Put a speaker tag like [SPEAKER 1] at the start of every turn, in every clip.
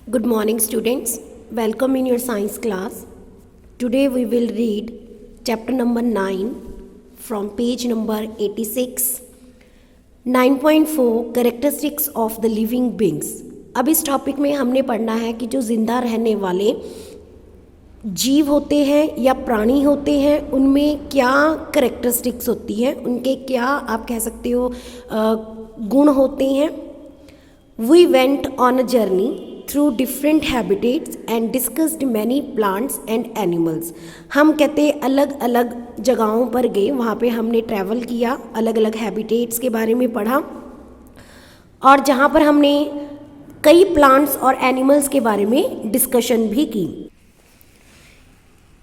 [SPEAKER 1] Good morning, students. Welcome in your science class. Today we will read chapter number 9 from page number 86. 9.4 Characteristics of the Living Beings. अब इस topic में हमने पढ़ना है कि जो जिंदा रहने वाले जीव होते हैं या प्राणी होते हैं उनमें क्या करेक्टरिस्टिक्स होती है, उनके क्या आप कह सकते हो गुण होते हैं. We went on a journey through different habitats and discussed many plants and animals. हम कहते अलग अलग जगहों पर गए, वहाँ पे हमने ट्रैवल किया, अलग अलग हैबिटेट्स के बारे में पढ़ा और जहाँ पर हमने कई प्लांट्स और एनिमल्स के बारे में डिस्कशन भी की.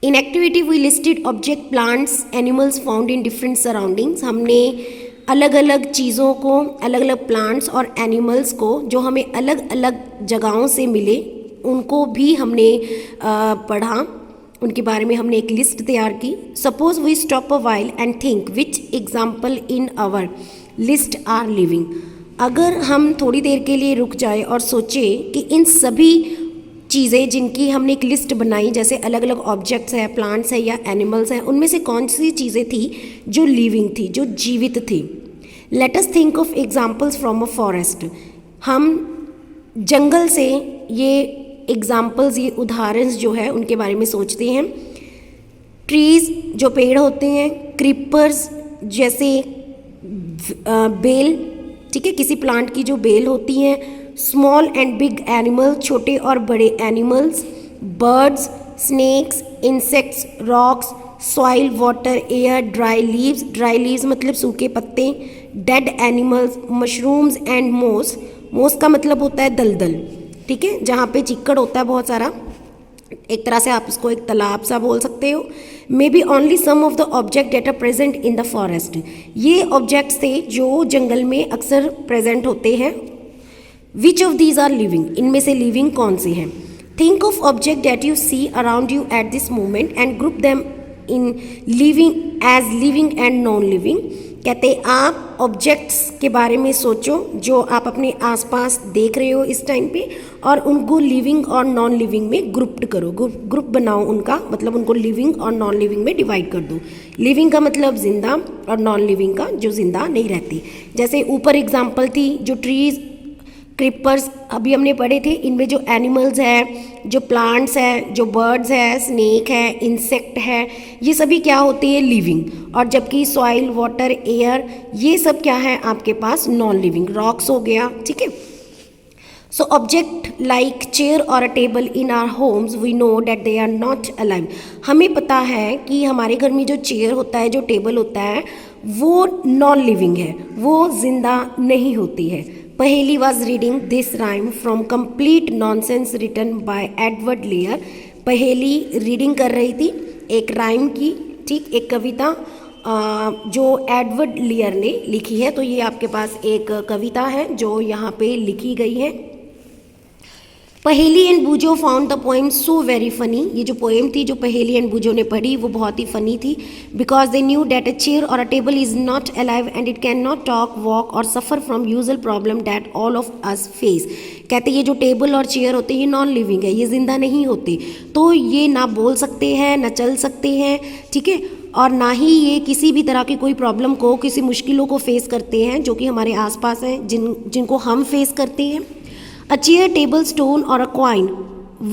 [SPEAKER 1] In activity we listed object, plants, animals found in different surroundings. हमने अलग अलग चीज़ों को, अलग अलग प्लांट्स और एनिमल्स को जो हमें अलग अलग जगहों से मिले उनको भी हमने पढ़ा, उनके बारे में हमने एक लिस्ट तैयार की. Suppose we stop a while and think which example in our list are living. अगर हम थोड़ी देर के लिए रुक जाए और सोचें कि इन सभी चीज़ें जिनकी हमने एक लिस्ट बनाई, जैसे अलग अलग ऑब्जेक्ट्स हैं, प्लांट्स हैं या एनिमल्स हैं, उनमें से कौन सी चीज़ें थी जो लिविंग थी, जो जीवित थी. Let us think of examples from a forest. हम जंगल से ये एग्जाम्पल्स, ये उदाहरण जो है उनके बारे में सोचते हैं. ट्रीज़ जो पेड़ होते हैं, क्रीपर्स जैसे बेल, ठीक है, किसी प्लांट की जो बेल होती हैं. स्मॉल एंड बिग एनिमल, छोटे और बड़े animals. Birds, snakes, insects, rocks, soil, water, air, dry leaves. Dry leaves मतलब सूखे पत्ते. डेड एनिमल्स, मशरूम्स एंड मोस. मोस का मतलब होता है दलदल, ठीक है, जहाँ पे चिक्कड़ होता है बहुत सारा. एक तरह से आप इसको एक तालाब सा बोल सकते हो. May be only some of the object that are present in the forest. ये ऑब्जेक्ट्स थे जो जंगल में अक्सर प्रेजेंट होते हैं. Which of these are living, इनमें से लिविंग कौन से हैं. Think of object that you see around you at this moment and group them in living as living and non living. कहते आप ऑब्जेक्ट्स के बारे में सोचो जो आप अपने आसपास देख रहे हो इस टाइम पे, और उनको लिविंग और नॉन लिविंग में ग्रुप्ड करो, ग्रुप बनाओ उनका, मतलब उनको लिविंग और नॉन लिविंग में डिवाइड कर दो. लिविंग का मतलब जिंदा और नॉन लिविंग का जो जिंदा नहीं रहती. जैसे ऊपर एग्जाम्पल थी जो ट्रीज, क्रीपर्स अभी हमने पढ़े थे, इनमें जो एनिमल्स हैं, जो प्लांट्स हैं, जो बर्ड्स हैं, स्नेक है, इंसेक्ट है, ये सभी क्या होते हैं लिविंग. और जबकि सॉइल, वाटर, एयर, ये सब क्या है आपके पास नॉन लिविंग. रॉक्स हो गया, ठीक है. सो ऑब्जेक्ट लाइक चेयर और a table in our homes we know that they are not alive. हमें पता है कि हमारे घर में जो चेयर होता है, जो टेबल होता है, वो नॉन लिविंग है, वो जिंदा नहीं होती है. पहेली was reading this rhyme from complete nonsense written by Edward Lear. पहेली रीडिंग कर रही थी एक राइम की, ठीक, एक कविता जो एडवर्ड लियर ने लिखी है. तो ये आपके पास एक कविता है जो यहाँ पे लिखी गई है. पहेली and बूजो found the poem so very funny. ये जो पोएम थी जो पहेली एंड बूजो ने पढ़ी वो बहुत ही फनी थी. Because they knew that a chair और a table is not alive and it can not talk, walk और suffer from usual problem that all of us face. कहते ये जो टेबल और चेयर होते हैं ये नॉन लिविंग है, ये जिंदा नहीं होते. तो ये ना बोल सकते हैं, ना चल सकते हैं, ठीक है, और ना ही ये किसी भी तरह की कोई प्रॉब्लम को, किसी मुश्किलों को फेस करते हैं जो कि हमारे आसपास हैं, जिनको हम फेस करते हैं. A chair, table, stone or a coin,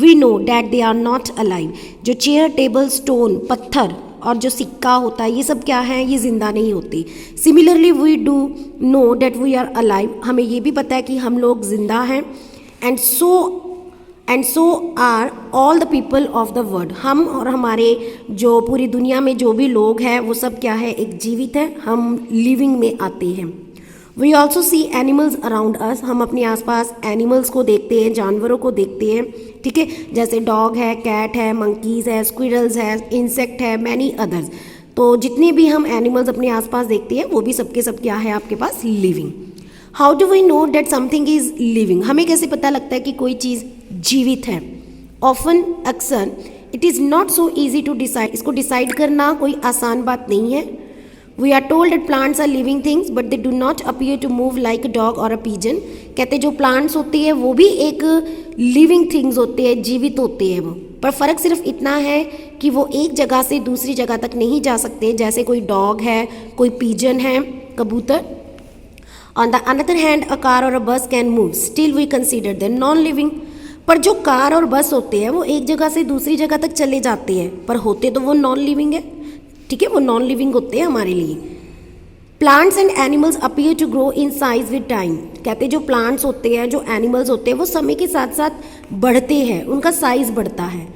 [SPEAKER 1] we know that they are not alive. जो चेयर, टेबल, स्टोन, पत्थर और जो सिक्का होता है, ये सब क्या है, ये जिंदा नहीं होते. Similarly we do know that we are alive. हमें ये भी पता है कि हम लोग जिंदा हैं. And so are all the people of the world. हम और हमारे जो पूरी दुनिया में जो भी लोग हैं वो सब क्या है, एक जीवित है, हम लिविंग में आते हैं. We also see animals around us. हम अपने आसपास एनिमल्स को देखते हैं, जानवरों को देखते हैं, ठीक है, जैसे डॉग है, कैट है, मंकीज़ है, स्क्विरल्स है, इंसेक्ट है, मैनी अदर्स. तो जितने भी हम एनिमल्स अपने आसपास देखते हैं वो भी सबके सब क्या है आपके पास living. How do we know that something is living. हमें कैसे पता लगता है कि कोई चीज़ जीवित है. ऑफन, अक्सर, it is not so easy to decide. इसको डिसाइड करना कोई आसान बात नहीं है. We are told that plants are living things but they do not appear to move like a dog or a pigeon. कहते जो प्लांट्स होती है वो भी एक लिविंग थिंग्स होते हैं, जीवित होते हैं वो, पर फ़र्क सिर्फ इतना है कि वो एक जगह से दूसरी जगह तक नहीं जा सकते, जैसे कोई डॉग है, कोई पिजन है, कबूतर। On the other hand a car or a bus can move, still we consider them non living. पर जो कार और बस होते हैं वो एक जगह से दूसरी जगह तक चले जाते हैं, पर होते तो वो नॉन लिविंग है, ठीक है, वो नॉन लिविंग होते हैं हमारे लिए। Plants and animals appear to grow in size with time. कहते जो प्लांट्स होते हैं, जो एनिमल्स होते हैं, वो समय के साथ साथ बढ़ते हैं, उनका साइज बढ़ता है।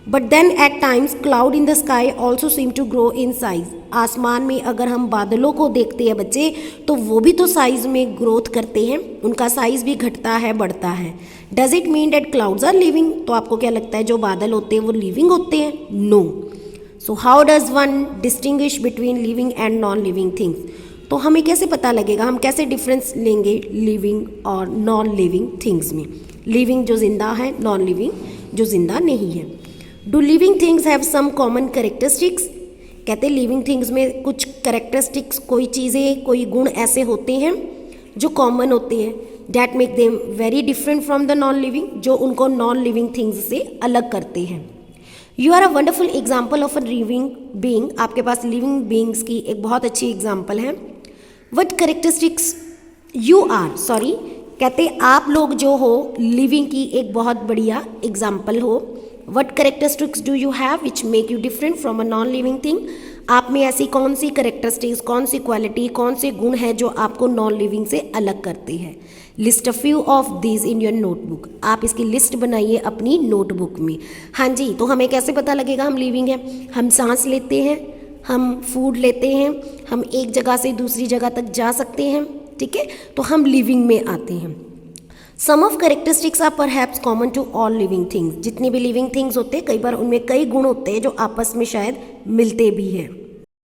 [SPEAKER 1] But then at times cloud in the sky also seem to grow in size. आसमान में अगर हम बादलों को देखते हैं बच्चे, तो वो भी तो साइज में ग्रोथ करते हैं, उनका साइज भी घटता है, बढ़ता है। Does it mean that clouds are living? तो आपको क्या लगता है जो बादल होते हैं वो लिविंग होते हैं? No. So how does one distinguish between living and non living things? तो हमें कैसे पता लगेगा, हम कैसे डिफरेंस लेंगे लिविंग और नॉन लिविंग थिंग्स में? लिविंग जो जिंदा है, नॉन लिविंग जो जिंदा नहीं है। Do living things have some common characteristics? कहते लिविंग थिंग्स में कुछ कैरेक्टरिस्टिक्स, कोई चीज़ें, कोई गुण ऐसे होते हैं जो कॉमन होते हैं, that make them very different from the non living, जो उनको नॉन लिविंग थिंग्स से अलग करते हैं। You are a wonderful example of a living being. आपके पास लिविंग बींग्स की एक बहुत अच्छी एग्जाम्पल है। What characteristics you are, sorry, कहते आप लोग जो हो लिविंग की एक बहुत बढ़िया एग्जाम्पल हो। What characteristics do you have which make you different from a non living thing? आप में ऐसी कौन सी कैरेक्टरिस्टिक्स, कौन सी क्वालिटी, कौन से गुण है जो आपको नॉन लिविंग से अलग करते हैं? List a few of these in your notebook. आप इसकी लिस्ट बनाइए अपनी नोटबुक में। हाँ जी, तो हमें कैसे पता लगेगा हम लिविंग हैं? हम सांस लेते हैं, हम फूड लेते हैं, हम एक जगह से दूसरी जगह तक जा सकते हैं, ठीक है, तो हम लिविंग में आते हैं। Some of characteristics are perhaps common to all living things. जितनी भी लिविंग थिंग्स होते हैं, कई बार उनमें कई गुण होते हैं जो आपस में शायद मिलते भी हैं।